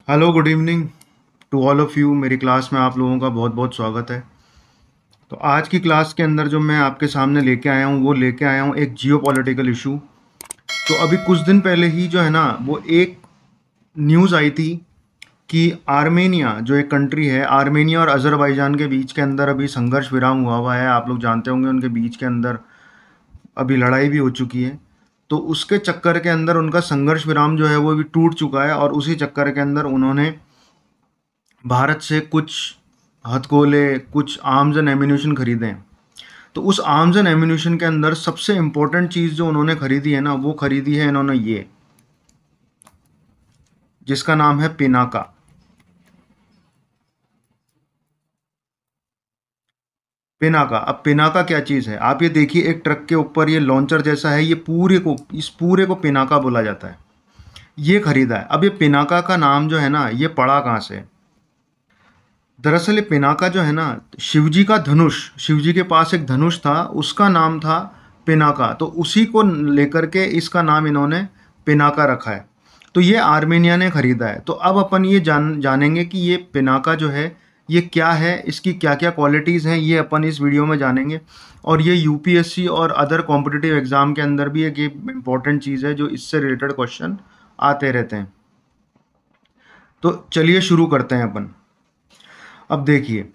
Hello, good evening to all of you. मेरी class में आप लोगों का बहुत बहुत स्वागत है। तो आज की क्लास के अंदर जो मैं आपके सामने लेके आया हूँ वो लेके आया हूँ एक जियोपॉलिटिकल इशू। तो अभी कुछ दिन पहले ही जो है ना वो एक न्यूज़ आई थी कि आर्मेनिया जो एक कंट्री है, आर्मेनिया और अज़रबैजान के बीच के अंदर अभी संघर्ष विराम हुआ हुआ है। आप लोग जानते होंगे उनके बीच के अंदर अभी लड़ाई भी हो चुकी है। तो उसके चक्कर के अंदर उनका संघर्ष विराम जो है वो अभी टूट चुका है और उसी चक्कर के अंदर उन्होंने भारत से कुछ हथगोले, कुछ आर्म्स एंड एम्यूनेशन खरीदे हैं। तो उस आर्म्स एंड एम्यूनेशन के अंदर सबसे इम्पोर्टेंट चीज़ जो उन्होंने खरीदी है ना, वो खरीदी है इन्होंने ये, जिसका नाम है पिनाका। पिनाका, अब पिनाका क्या चीज़ है? आप ये देखिए, एक ट्रक के ऊपर ये लॉन्चर जैसा है, ये पूरे को, इस पूरे को पिनाका बोला जाता है। ये खरीदा है। अब ये पिनाका का नाम जो है ना, ये पड़ा कहाँ से? दरअसल ये पिनाका जो है ना, शिवजी का धनुष, शिवजी के पास एक धनुष था, उसका नाम था पिनाका। तो उसी को लेकर के इसका नाम इन्होंने पिनाका रखा है। तो ये आर्मेनिया ने खरीदा है। तो अब अपन ये जानेंगे कि ये पिनाका जो है ये क्या है, इसकी क्या क्या क्वालिटीज़ हैं, ये अपन इस वीडियो में जानेंगे। और ये यूपीएससी और अदर कॉम्पिटिटिव एग्ज़ाम के अंदर भी एक इम्पॉर्टेंट चीज़ है जो इससे रिलेटेड क्वेश्चन आते रहते हैं। तो चलिए शुरू करते हैं अपन। अब देखिए,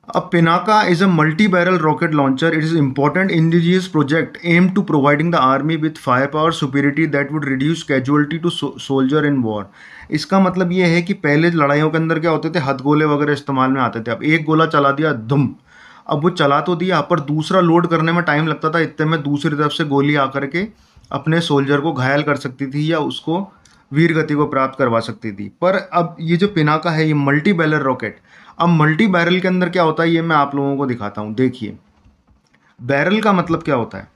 a Pinaka is a multi-barrel rocket launcher. It is an important indigenous project aimed to providing the army with firepower superiority that would reduce casualty to soldier in war. इसका मतलब ये है कि पहले लड़ाइयों के अंदर क्या होते थे, हथगोले वगैरह इस्तेमाल में आते थे। अब एक गोला चला दिया, धुम। अब वो चला तो दिया, पर दूसरा लोड करने में टाइम लगता था। इतने में दूसरी तरफ से गोली आकर के अपने सोल्जर को घायल कर सकती थी या उसको वीर गति को प्राप्त करवा सकती थी। पर अब ये जो पिनाका है, ये मल्टी बैरल रॉकेट। अब मल्टी बैरल के अंदर क्या होता है, ये मैं आप लोगों को दिखाता हूँ। देखिए, बैरल का मतलब क्या होता है,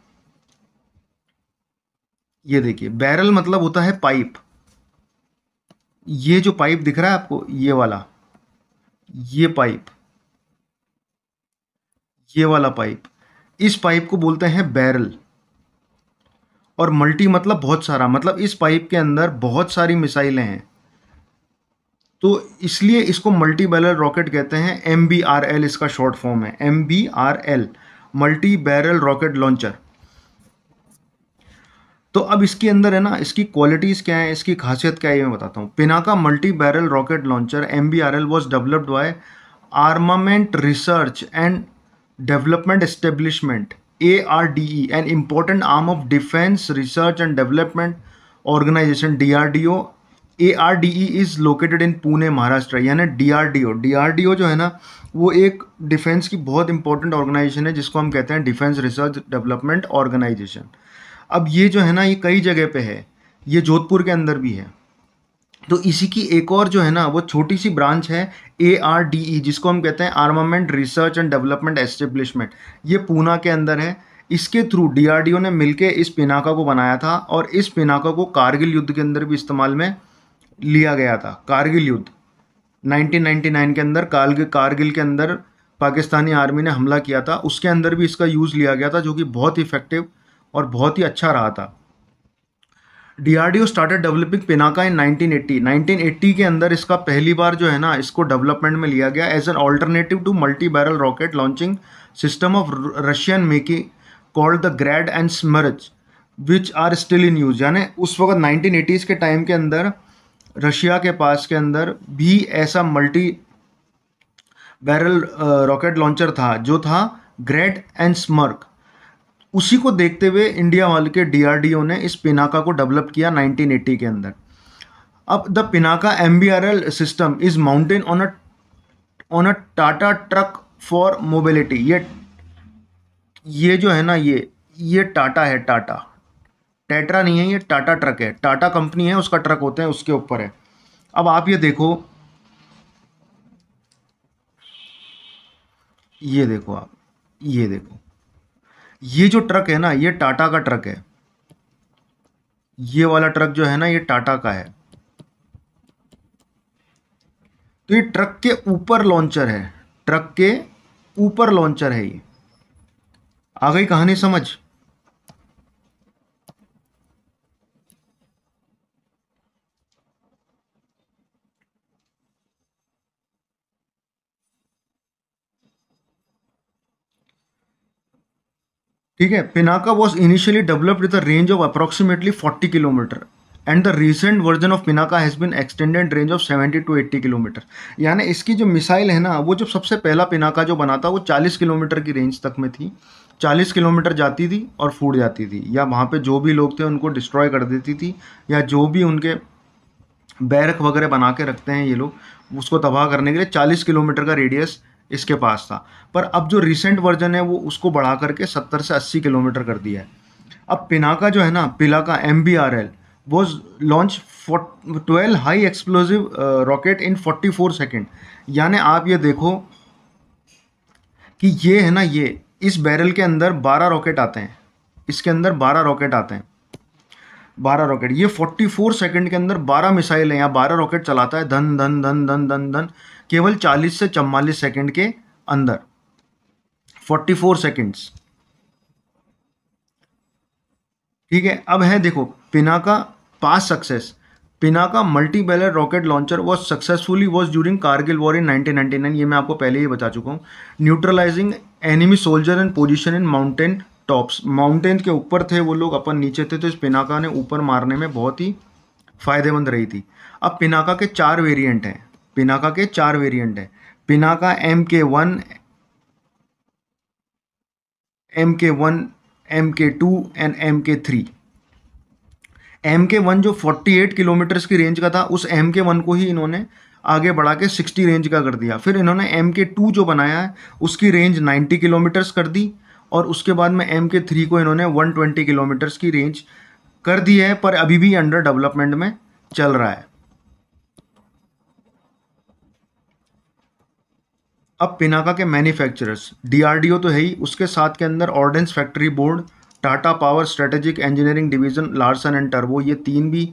ये देखिए, बैरल मतलब होता है पाइप। ये जो पाइप दिख रहा है आपको, ये वाला, ये पाइप, ये वाला पाइप, इस पाइप को बोलते हैं बैरल। और मल्टी मतलब बहुत सारा, मतलब इस पाइप के अंदर बहुत सारी मिसाइलें हैं। तो इसलिए इसको मल्टी बैरल रॉकेट कहते हैं। MBRL इसका शॉर्ट फॉर्म है, MBRL, multi barrel rocket launcher. तो अब इसके अंदर है ना, इसकी क्वालिटीज़ क्या है, इसकी खासियत क्या है, ये मैं बताता हूँ। Pinaka multi barrel rocket launcher MBRL was developed by armament research and development establishment, ARDE, an important arm of defence research and development organisation, DRDO। ARDE is located in Pune, Maharashtra. यानी DRDO जो है ना, वो एक डिफेंस की बहुत इंपॉर्टेंट ऑर्गेनाइजेशन है, जिसको हम कहते हैं डिफेंस रिसर्च डेवलपमेंट ऑर्गेनाइजेशन। अब ये जो है ना, ये कई जगह पे है, ये जोधपुर के अंदर भी है। तो इसी की एक और जो है ना, वो छोटी सी ब्रांच है, ARDE, जिसको हम कहते हैं armament research and development establishment. ये पूना के अंदर है। इसके थ्रू DRDO ने मिलके इस पिनाका को बनाया था और इस पिनाका को कारगिल युद्ध के अंदर भी इस्तेमाल में लिया गया था। कारगिल युद्ध 1999 के अंदर, कारगिल के अंदर पाकिस्तानी आर्मी ने हमला किया था, उसके अंदर भी इसका यूज़ लिया गया था, जो कि बहुत इफेक्टिव और बहुत ही अच्छा रहा था। DRDO स्टार्टेड डेवलपिंग पिनाका इन 1980। 1980 के अंदर इसका पहली बार जो है ना, इसको डेवलपमेंट में लिया गया as an alternative to multi barrel rocket launching system of Russian making called the Grad and Smerch, which are still in use. यानी उस वक्त 1980s के टाइम के अंदर रशिया के पास के अंदर भी ऐसा मल्टी बैरल रॉकेट लॉन्चर था, जो था ग्रेड एंड स्मर्क। उसी को देखते हुए इंडिया वाले के DRDO ने इस पिनाका को डेवलप किया 1980 के अंदर। अब the Pinaka MBRL system is mountain on a Tata truck for mobility. ये जो है ना, ये टाटा है, टाटा, टेट्रा नहीं है, ये टाटा ट्रक है। टाटा कंपनी है, उसका ट्रक होते हैं, उसके ऊपर है। अब आप ये देखो, ये देखो आप, ये देखो, ये जो ट्रक है ना, ये टाटा का ट्रक है। ये वाला ट्रक जो है ना, ये टाटा का है। तो ये ट्रक के ऊपर लॉन्चर है, ट्रक के ऊपर लॉन्चर है ये। आ गई कहानी समझ? ठीक है। Pinaka was initially developed with a range of approximately 40 kilometre and the recent version of Pinaka has been extended range of 70 to 80 kilometre. यानी इसकी जो मिसाइल है ना, वो जब सबसे पहला पिनाका जो बना था वो 40 किलोमीटर की रेंज तक में थी। 40 किलोमीटर जाती थी और फूट जाती थी, या वहाँ पे जो भी लोग थे उनको डिस्ट्रॉय कर देती थी, या जो भी उनके बैरक वगैरह बना के रखते हैं ये लोग, उसको तबाह करने के लिए 40 किलोमीटर का रेडियस इसके पास था। पर अब जो रिसेंट वर्जन है वो उसको बढ़ा करके 70 से 80 किलोमीटर कर दिया है। अब पिनाका जो है ना, Pinaka MBRL was launch 12 high explosive rocket in 44 second. यानी आप ये देखो कि ये है ना, ये इस बैरल के अंदर 12 रॉकेट आते हैं, इसके अंदर 12 रॉकेट आते हैं, 12 रॉकेट। ये 44 सेकंड के अंदर 12 मिसाइल हैं या 12 रॉकेट चलाता है, धन धन धन धन धन धन, केवल 40 से 44 सेकंड के अंदर, 44 सेकंड्स। ठीक है। अब है देखो Pinaka pass success. Pinaka multi barrel rocket launcher was successfully was during Kargil war in 1999। ये मैं आपको पहले ही बता चुका हूँ। Neutralizing enemy soldier and position in mountain tops. Mountain के ऊपर थे वो लोग, अपन नीचे थे, तो इस पिनाका ने ऊपर मारने में बहुत ही फायदेमंद रही थी। अब पिनाका के 4 वेरिएंट हैं, पिनाका के 4 वेरिएंट हैं। Pinaka MK1, MK1, MK2 and MK3। MK1 जो 48 किलोमीटर्स की रेंज का था, उस MK1 को ही इन्होंने आगे बढ़ा के 60 रेंज का कर दिया। फिर इन्होंने MK2 जो बनाया है उसकी रेंज 90 किलोमीटर्स कर दी, और उसके बाद में MK3 को इन्होंने 120 किलोमीटर्स की रेंज कर दी है, पर अभी भी अंडर डेवलपमेंट में चल रहा है। अब पिनाका के मैन्युफैक्चरर्स, DRDO तो है ही, उसके साथ के अंदर ordnance factory board, Tata power strategic engineering division, Larsen and टर्बो, ये 3 भी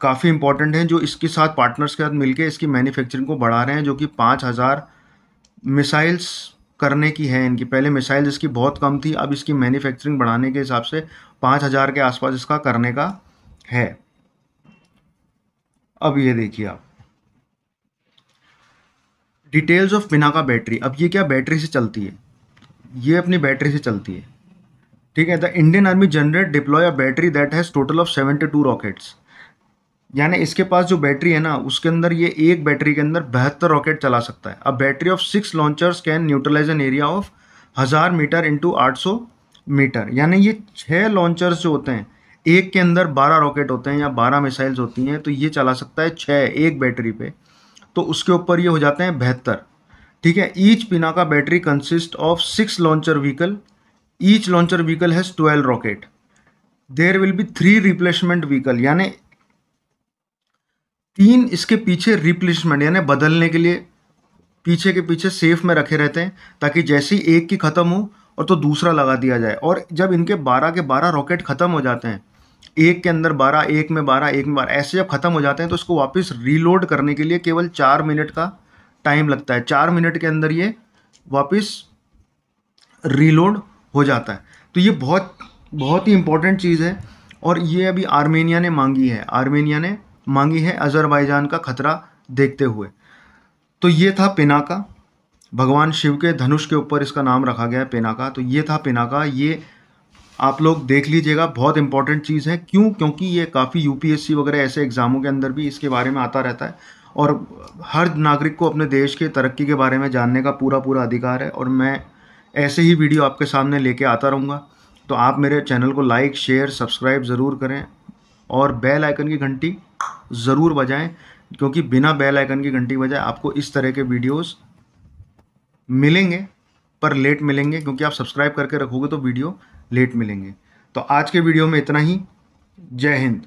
काफ़ी इंपॉर्टेंट हैं जो इसके साथ पार्टनर्स के साथ मिलकर इसकी मैन्युफैक्चरिंग को बढ़ा रहे हैं, जो कि 5000 मिसाइल्स करने की है इनकी। पहले मिसाइल्स इसकी बहुत कम थी, अब इसकी मैन्युफैक्चरिंग बढ़ाने के हिसाब से 5000 के आसपास इसका करने का है। अब ये देखिए आप डिटेल्स ऑफ पिनाका बैटरी। अब ये क्या बैटरी से चलती है, ये अपनी बैटरी से चलती है। ठीक है। The Indian army generate deploy a battery that has total of 72 rockets. यानी इसके पास जो बैटरी है ना, उसके अंदर ये एक बैटरी के अंदर 72 रॉकेट चला सकता है। अब battery of 6 launchers can neutralise an area of 1000 metre into 800 metre. यानी ये 6 लॉन्चर्स जो होते हैं, एक के अंदर 12 रॉकेट होते हैं या 12 मिसाइल्स होती हैं, तो ये चला सकता है 6 एक बैटरी पे, तो उसके ऊपर ये हो जाते हैं 72। ठीक है। Each Pinaka battery consist of 6 launcher vehicle, each launcher vehicle has 12 rocket. There will be 3 replacement vehicle, यानी 3 इसके पीछे रिप्लेसमेंट, यानी बदलने के लिए पीछे के पीछे सेफ में रखे रहते हैं, ताकि जैसे ही एक की ख़त्म हो और तो दूसरा लगा दिया जाए। और जब इनके 12 के 12 रॉकेट ख़त्म हो जाते हैं, एक के अंदर 12, एक में 12, एक में 12, ऐसे जब ख़त्म हो जाते हैं, तो इसको वापस रीलोड करने के लिए केवल 4 मिनट का टाइम लगता है। 4 मिनट के अंदर ये वापस रीलोड हो जाता है। तो ये बहुत बहुत ही इंपॉर्टेंट चीज़ है, और ये अभी आर्मेनिया ने मांगी है, आर्मेनिया ने मांगी है अज़रबैजान का खतरा देखते हुए। तो ये था पिनाका, भगवान शिव के धनुष के ऊपर इसका नाम रखा गया है पिनाका। तो ये था पिनाका, ये आप लोग देख लीजिएगा, बहुत इंपॉर्टेंट चीज़ है। क्यों? क्योंकि ये काफ़ी UPSC वगैरह ऐसे एग्ज़ामों के अंदर भी इसके बारे में आता रहता है, और हर नागरिक को अपने देश के तरक्की के बारे में जानने का पूरा पूरा अधिकार है, और मैं ऐसे ही वीडियो आपके सामने लेके आता रहूँगा। तो आप मेरे चैनल को लाइक, शेयर, सब्सक्राइब ज़रूर करें, और बेल आइकन की घंटी ज़रूर बजाएं, क्योंकि बिना बेल आइकन की घंटी बजाए आपको इस तरह के वीडियोस मिलेंगे, पर लेट मिलेंगे, क्योंकि आप सब्सक्राइब करके रखोगे तो वीडियो लेट मिलेंगे। तो आज के वीडियो में इतना ही। जय हिंद।